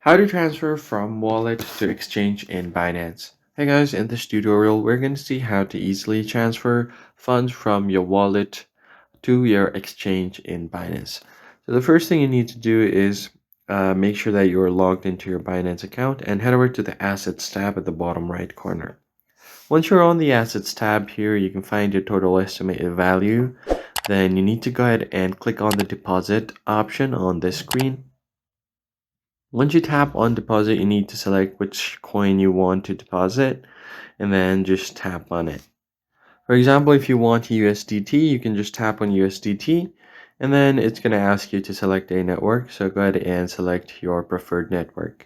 How to transfer from wallet to exchange in Binance. Hey guys, in this tutorial, we're going to see how to easily transfer funds from your wallet to your exchange in Binance. So the first thing you need to do is make sure that you're logged into your Binance account and head over to the Assets tab at the bottom right corner. Once you're on the Assets tab here, you can find your total estimated value. Then you need to go ahead and click on the deposit option on this screen. Once you tap on deposit, you need to select which coin you want to deposit and then just tap on it. For example, if you want USDT, you can just tap on USDT and then it's going to ask you to select a network. So go ahead and select your preferred network.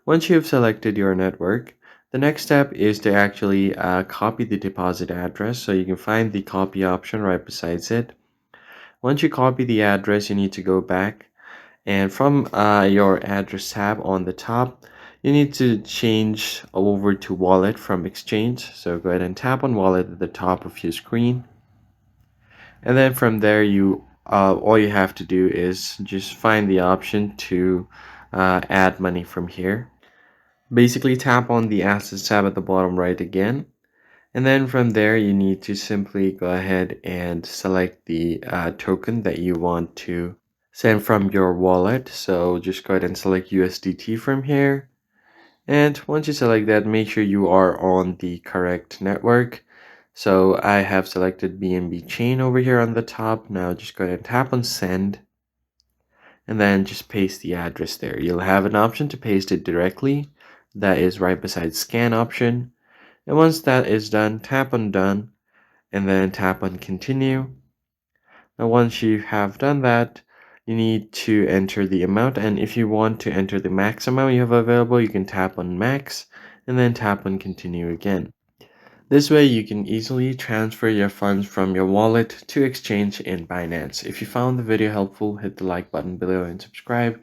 Once you've selected your network, the next step is to actually copy the deposit address. So you can find the copy option right besides it. Once you copy the address, you need to go back and from your address tab on the top, you need to change over to wallet from exchange. So go ahead and tap on wallet at the top of your screen. And then from there, all you have to do is just find the option to add money from here. Basically tap on the assets tab at the bottom right again. And then from there, you need to simply go ahead and select the token that you want to send from your wallet. So just go ahead and select USDT from here. And once you select that, make sure you are on the correct network. So I have selected BNB chain over here on the top. Now just go ahead and tap on send and then just paste the address there. You'll have an option to paste it directly. That is right beside scan option. And once that is done, tap on done and then tap on continue. Now once you have done that, you need to enter the amount, and if you want to enter the max amount you have available, you can tap on max and then tap on continue again. This way you can easily transfer your funds from your wallet to exchange in Binance. If you found the video helpful, hit the like button below and subscribe